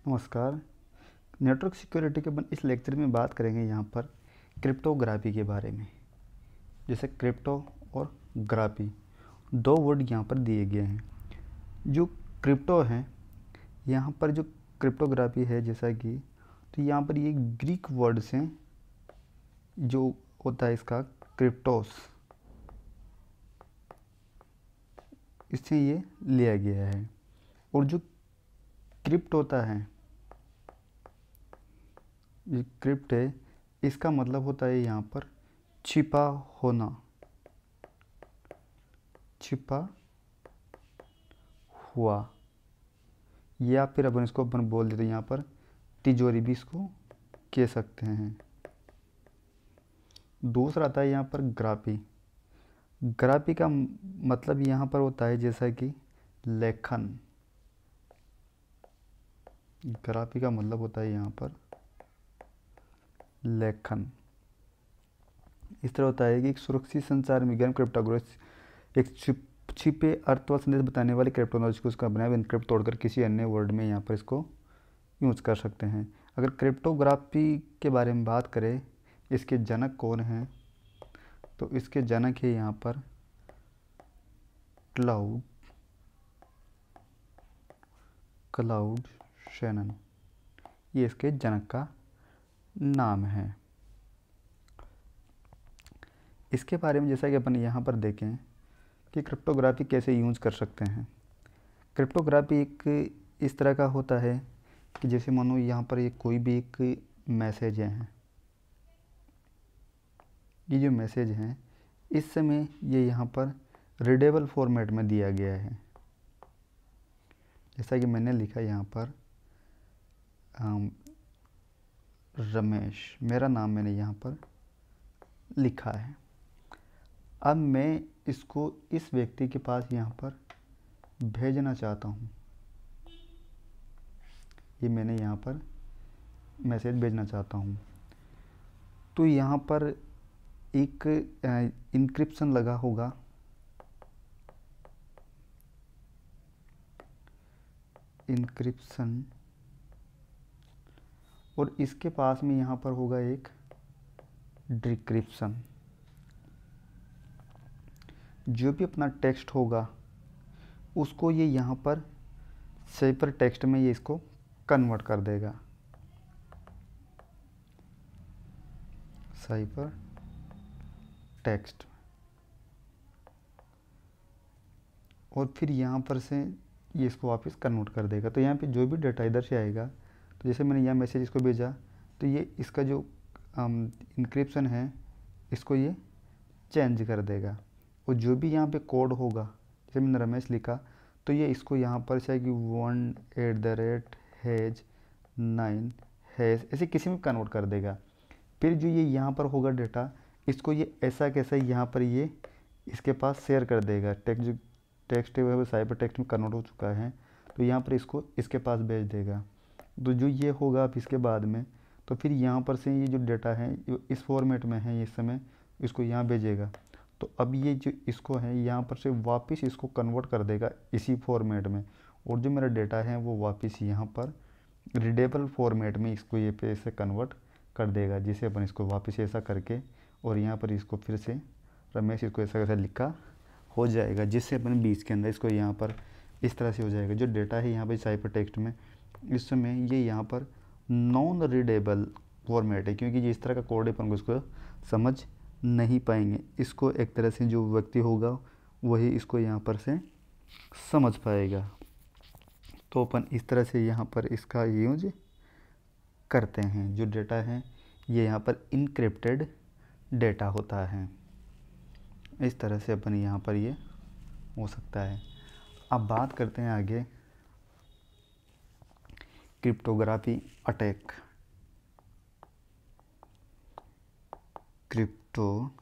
नमस्कार। Network security के इस लेक्चर में बात करेंगे यहाँ पर क्रिप्टोग्राफी के बारे में। जैसे क्रिप्टो और ग्राफी दो वर्ड यहाँ पर दिए गए हैं। जो क्रिप्टो है, यहाँ पर जो क्रिप्टोग्राफी है जैसा कि, तो यहाँ पर ये ग्रीक वर्ड से जो होता है इसका क्रिप्टोस, इससे ये लिया गया है। और जो क्रिप्ट होता है, ये क्रिप्ट है, इसका मतलब होता है यहाँ पर छिपा होना, छिपा हुआ, या फिर अपन इसको बोल देते हैं यहाँ पर तिजोरी भी इसको कह सकते हैं। दूसरा आता है यहाँ पर ग्राफी। ग्राफी का मतलब यहाँ पर होता है जैसा कि लेखन। ग्राफी का मतलब होता है यहाँ पर लेखन। इस तरह होता है कि एक सुरक्षित संचार विज्ञान क्रिप्टोग्राफी एक छिपे अर्थ व संदेश बताने वाली क्रिप्टोलॉजी को उसका बनाया एन्क्रिप्ट तोड़कर किसी अन्य वर्ड में यहाँ पर इसको यूज कर सकते हैं। अगर क्रिप्टोग्राफी के बारे में बात करें, इसके जनक कौन हैं, तो इसके जनक है यहाँ पर क्लाउड शैनन। ये इसके जनक का नाम है। इसके बारे में जैसा कि अपन यहाँ पर देखें कि क्रिप्टोग्राफी कैसे यूज कर सकते हैं। क्रिप्टोग्राफी एक इस तरह का होता है कि जैसे मानो यहाँ पर ये कोई भी एक मैसेज है, ये जो मैसेज है इस समय ये यहाँ पर रीडेबल फॉर्मेट में दिया गया है। जैसा कि मैंने लिखा यहाँ पर रमेश, मेरा नाम मैंने यहाँ पर लिखा है। अब मैं इसको इस व्यक्ति के पास यहाँ पर भेजना चाहता हूँ। ये मैंने यहाँ पर मैसेज भेजना चाहता हूँ, तो यहाँ पर एक इंक्रिप्शन लगा होगा। इंक्रिप्शन, और इसके पास में यहाँ पर होगा एक डिक्रिप्शन। जो भी अपना टेक्स्ट होगा उसको ये यहाँ पर साइफर टेक्स्ट में ये इसको कन्वर्ट कर देगा। साइफर टेक्स्ट, और फिर यहाँ पर से ये इसको वापस कन्वर्ट कर देगा। तो यहाँ पे जो भी डाटा इधर से आएगा, तो जैसे मैंने यहाँ मैसेज इसको भेजा, तो ये इसका जो इंक्रिप्शन है इसको ये चेंज कर देगा। और जो भी यहाँ पे कोड होगा, जैसे मैंने रमेश लिखा, तो ये इसको यहाँ पर चाहे कि 1@9 हैज़ ऐसे किसी में कन्वर्ट कर देगा। फिर जो ये यहाँ पर होगा डेटा, इसको ये ऐसा कैसा यहाँ पर ये इसके पास शेयर कर देगा। टेक्स्ट है वो साइबर टेक्स्ट में कन्वर्ट हो चुका है, तो यहाँ पर इसको इसके पास भेज देगा। तो जो ये होगा अब इसके बाद में, तो फिर यहाँ पर से ये जो डेटा है इस फॉर्मेट में है, इस समय इसको यहाँ भेजेगा। तो अब ये जो इसको है यहाँ पर से वापस इसको कन्वर्ट कर देगा इसी फॉर्मेट में, और जो मेरा डेटा है वो वापस यहाँ पर रीडेबल फॉर्मेट में इसको ये पे ऐसे कन्वर्ट कर देगा। जिसे अपन इसको वापस ऐसा करके और यहाँ पर इसको फिर से रमेश इसको ऐसा कैसा लिखा हो जाएगा, जिससे अपन बीच के अंदर इसको यहाँ पर इस तरह से हो जाएगा। जो डेटा है यहाँ पर साइफर टेक्स्ट में इस समय ये यहाँ पर नॉन रीडेबल फॉर्मेट है, क्योंकि जिस तरह का कोड है अपन को इसको समझ नहीं पाएंगे। इसको एक तरह से जो व्यक्ति होगा वही इसको यहाँ पर से समझ पाएगा। तो अपन इस तरह से यहाँ पर इसका यूज करते हैं। जो डेटा है ये यहाँ पर इनक्रिप्टेड डेटा होता है। इस तरह से अपन यहाँ पर ये हो सकता है। अब बात करते हैं आगे क्रिप्टोग्राफी अटैक। क्रिप्टोग्राफी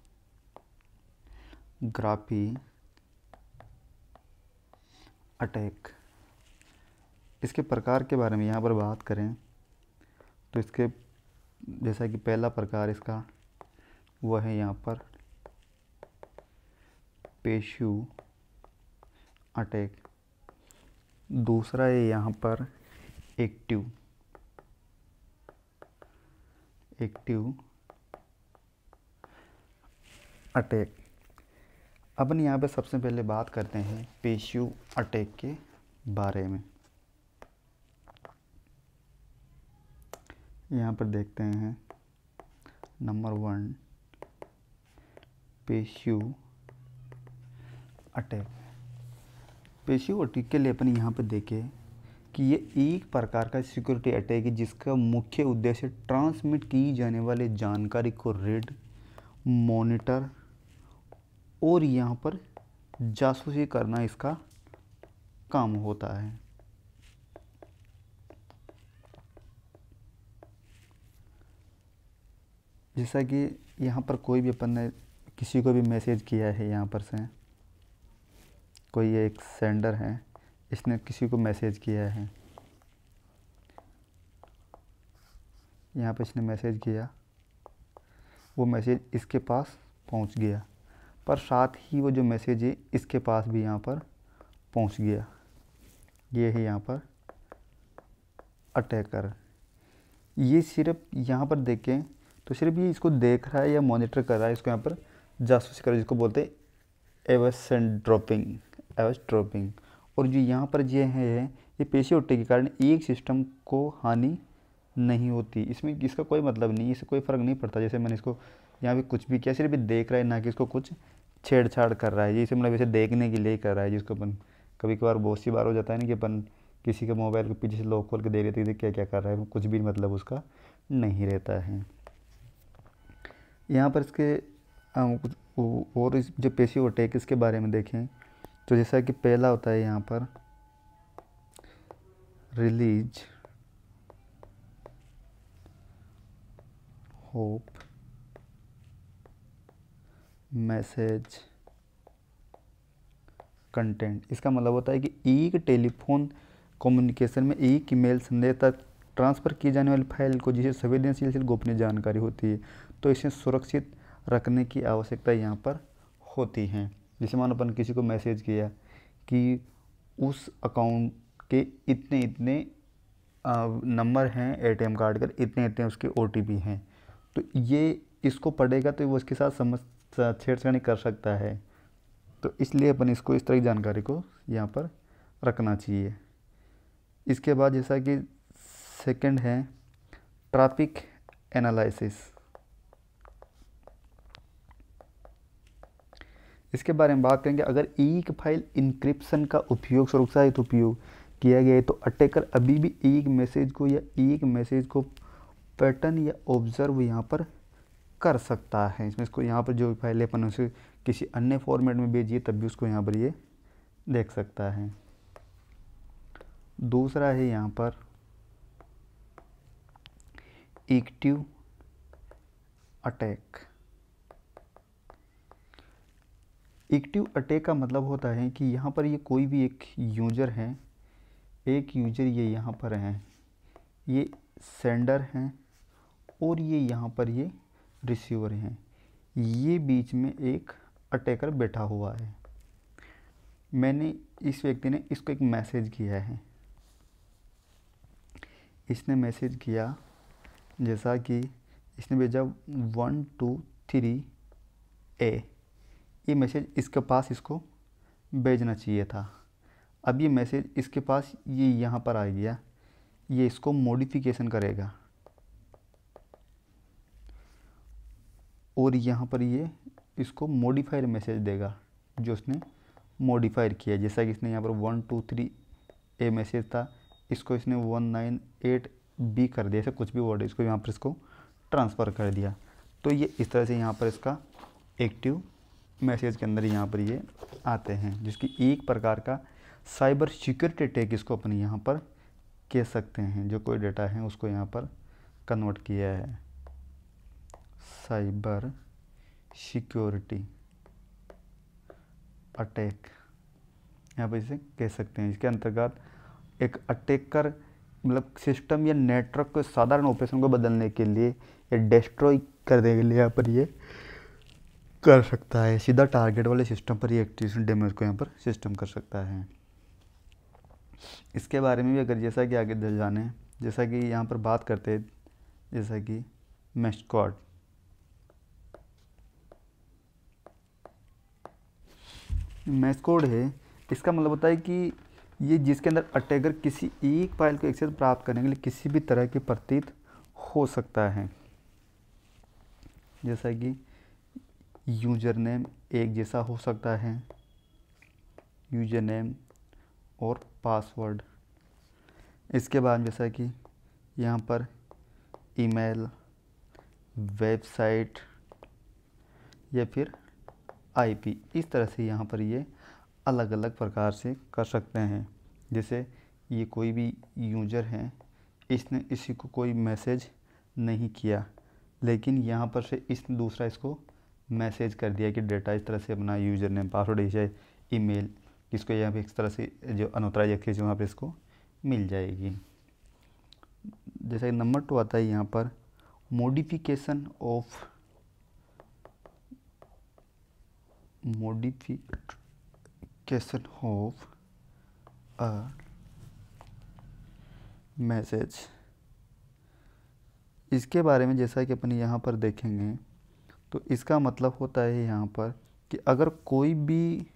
अटैक, इसके प्रकार के बारे में यहाँ पर बात करें तो इसके जैसा कि पहला प्रकार इसका वह है यहाँ पर पेशू अटैक। दूसरा है यहाँ पर एक्टिव एक्टिव अटैक। अपन यहाँ पे सबसे पहले बात करते हैं पैसिव अटैक के बारे में। यहाँ पर देखते हैं number 1 passive attack. Passive attack के लिए अपन यहाँ पर देखें कि ये एक प्रकार का सिक्योरिटी अटैक है जिसका मुख्य उद्देश्य ट्रांसमिट की जाने वाली जानकारी को रीड, मॉनिटर और यहाँ पर जासूसी करना इसका काम होता है। जैसा कि यहाँ पर कोई भी अपन ने किसी को भी मैसेज किया है, यहाँ पर से कोई एक सेंडर है, इसने किसी को मैसेज किया है, यहाँ पर इसने मैसेज किया, वो मैसेज इसके पास पहुँच गया, पर साथ ही वो जो मैसेज है इसके पास भी यहाँ पर पहुँच गया। ये है यहाँ पर अटैकर। ये सिर्फ यहाँ पर देखें तो सिर्फ ये इसको देख रहा है या मॉनिटर कर रहा है, इसको यहाँ पर जासूसी कर रहा है, जिसको बोलते हैं एवसड्रॉपिंग। और जो यहाँ पर ये है ये पैसिव अटैक के कारण एक सिस्टम को हानि नहीं होती, इसमें इसका कोई मतलब नहीं, इससे कोई फ़र्क नहीं पड़ता। जैसे मैंने इसको यहाँ पे कुछ भी किया, सिर्फ देख रहा है, ना कि इसको कुछ छेड़छाड़ कर रहा है। ये इसे मतलब वैसे देखने के लिए कर रहा है, जिसको अपन कभी कभार बहुत सी बार हो जाता है ना कि अपन किसी के मोबाइल के पीछे से लॉक खोल के देख रहे थे क्या क्या कर रहा है, कुछ भी मतलब उसका नहीं रहता है। यहाँ पर इसके और इस जो पैसिव अटैक इसके बारे में देखें तो जैसा कि पहला होता है यहाँ पर रिलीज होप मैसेज कंटेंट। इसका मतलब होता है कि एक टेलीफोन कम्युनिकेशन में एक ईमेल संदेश तक ट्रांसफ़र की जाने वाली फाइल को जिसे संवेदनशील गोपनीय जानकारी होती है, तो इसे सुरक्षित रखने की आवश्यकता यहाँ पर होती है। जैसे मानो अपन किसी को मैसेज किया कि उस अकाउंट के इतने इतने नंबर हैं एटीएम कार्ड का, इतने इतने उसके ओटीपी हैं, तो ये इसको पढ़ेगा तो वो उसके साथ छेड़छाड़ी कर सकता है। तो इसलिए अपन इसको इस तरह की जानकारी को यहाँ पर रखना चाहिए। इसके बाद जैसा कि सेकंड है ट्रैफिक एनालिसिस। इसके बारे में बात करेंगे। अगर एक फाइल इंक्रिप्शन का उपयोग सुरक्षित उपयोग किया गया है तो अटैकर अभी भी एक मैसेज को पैटर्न या ऑब्जर्व यहाँ पर कर सकता है। इसमें इसको यहाँ पर जो फाइल अपन उसे किसी अन्य फॉर्मेट में भेजिए तब भी उसको यहाँ पर ये देख सकता है। दूसरा है यहाँ पर एक्टिव अटैक। एक्टिव अटैक का मतलब होता है कि यहाँ पर ये कोई भी एक यूज़र है, एक यूज़र ये यहाँ पर है, ये सेंडर हैं और ये यहाँ पर ये रिसीवर हैं, ये बीच में एक अटैकर बैठा हुआ है। मैंने इस व्यक्ति ने इसको एक मैसेज किया है, इसने मैसेज किया जैसा कि इसने भेजा 1 2 3 ए, ये मैसेज इसके पास इसको भेजना चाहिए था। अब ये मैसेज इसके पास ये यहाँ पर आ गया, ये इसको मॉडिफिकेशन करेगा और यहाँ पर ये इसको मॉडिफायर मैसेज देगा जो उसने मॉडिफायर किया। जैसा कि इसने यहाँ पर 1 2 3 ए मैसेज था, इसको इसने 198 बी कर दिया, ऐसे कुछ भी वर्ड इसको यहाँ पर इसको ट्रांसफ़र कर दिया। तो ये इस तरह से यहाँ पर इसका एक्टिव मैसेज के अंदर यहाँ पर ये आते हैं, जिसकी एक प्रकार का साइबर सिक्योरिटी अटैक इसको अपन यहाँ पर कह सकते हैं। जो कोई डेटा है उसको यहाँ पर कन्वर्ट किया है, साइबर सिक्योरिटी अटैक यहाँ पर इसे कह सकते हैं। इसके अंतर्गत एक अटैकर मतलब सिस्टम या नेटवर्क को साधारण ऑपरेशन को बदलने के लिए या डिस्ट्रॉय करने के लिए यहाँ पर ये कर सकता है। सीधा टारगेट वाले सिस्टम पर ये एक्टिवेशन डैमेज को यहाँ पर सिस्टम कर सकता है। इसके बारे में भी अगर जैसा कि आगे जाने, जैसा कि यहाँ पर बात करते हैं, जैसा कि मैस्कॉट। मैस्कॉट है, इसका मतलब होता है कि ये जिसके अंदर अटैकर किसी एक फाइल को एक्सेस प्राप्त करने के लिए किसी भी तरह की प्रतीत हो सकता है। जैसा कि यूजर नेम एक जैसा हो सकता है, यूजर नेम और पासवर्ड। इसके बाद जैसा कि यहाँ पर ईमेल, वेबसाइट या फिर आईपी, इस तरह से यहाँ पर ये अलग अलग प्रकार से कर सकते हैं। जैसे ये कोई भी यूजर है, इसने इसी को कोई मैसेज नहीं किया, लेकिन यहाँ पर से इसने दूसरा इसको मैसेज कर दिया कि डेटा इस तरह से अपना यूजर नेम, पासवर्ड, इसे ईमेल, इसको यहाँ पे इस तरह से जो अनऑथराइज एक्सेस वहाँ पे इसको मिल जाएगी। जैसा कि नंबर 2 आता है यहाँ पर मॉडिफिकेशन ऑफ अ मैसेज। इसके बारे में जैसा कि अपन यहाँ पर देखेंगे तो इसका मतलब होता है यहाँ पर कि अगर कोई भी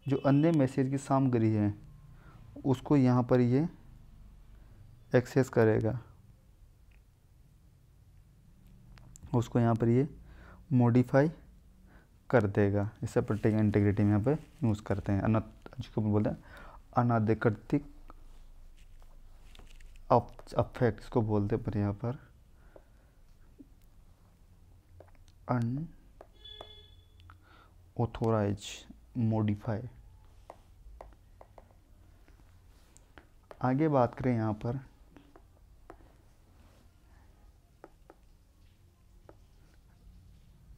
जो अन्य मैसेज की सामग्री है उसको यहाँ पर ये एक्सेस करेगा, उसको यहाँ पर ये मॉडिफाई कर देगा। इसे पर्टिकुलर इंटीग्रिटी में यहाँ पे यूज़ करते हैं, जिसको बोलते हैं अनाधिकृत अफेक्ट्स को बोलते हैं पर यहाँ पर अनऑथोराइज मॉडिफाई। आगे बात करें यहाँ पर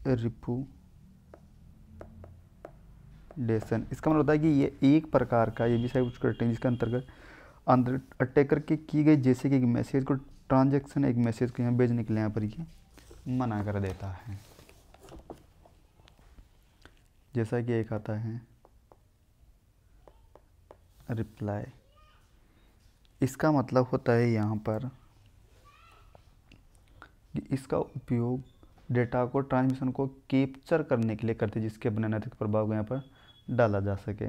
रिपुटेशन। इसका मतलब होता है कि ये एक प्रकार का ये भी साइबर सिक्योरिटी जिसके अंतर्गत अटैकर के की गई जैसे कि मैसेज को ट्रांजैक्शन एक मैसेज को यहाँ भेजने के लिए यहाँ पर ये मना कर देता है। जैसा कि एक आता है रिप्लाई। इसका मतलब होता है यहाँ पर कि इसका उपयोग डेटा को ट्रांसमिशन को कैप्चर करने के लिए करते हैं जिसके बिना नैतिक प्रभाव को यहाँ पर डाला जा सके।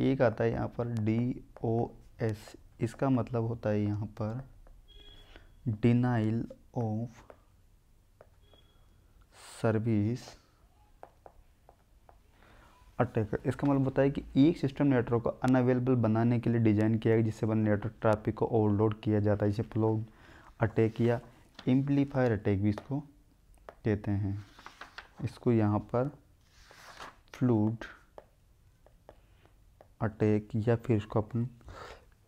एक आता है यहाँ पर DOS। इसका मतलब होता है यहाँ पर डिनाइल ऑफ सर्विस अटैकर। इसका मतलब होता है कि एक सिस्टम नेटवर्क को अनअवेलेबल बनाने के लिए डिज़ाइन किया गया जिससे नेटवर्क ट्रैफिक को ओवरलोड किया जाता है। इसे फ्लो अटैक या एम्पलीफायर अटैक भी इसको कहते हैं। इसको यहाँ पर फ्लूड अटैक या फिर इसको अपन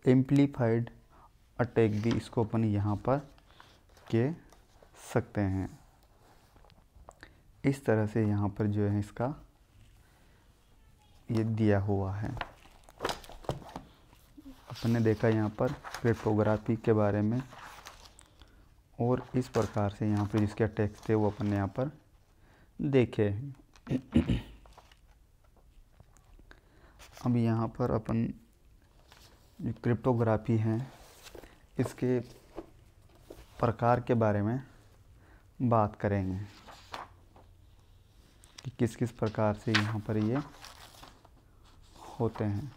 एम्पलीफाइड अटैक भी इसको अपन यहाँ पर कह सकते हैं। इस तरह से यहाँ पर जो है इसका ये दिया हुआ है। अपन ने देखा यहाँ पर क्रिप्टोग्राफी के बारे में और इस प्रकार से यहाँ पर जिसके अटैक्स थे वो अपन ने यहाँ पर देखे। अब यहाँ पर अपन जो क्रिप्टोग्राफी है इसके प्रकार के बारे में बात करेंगे कि किस किस प्रकार से यहाँ पर ये होते हैं।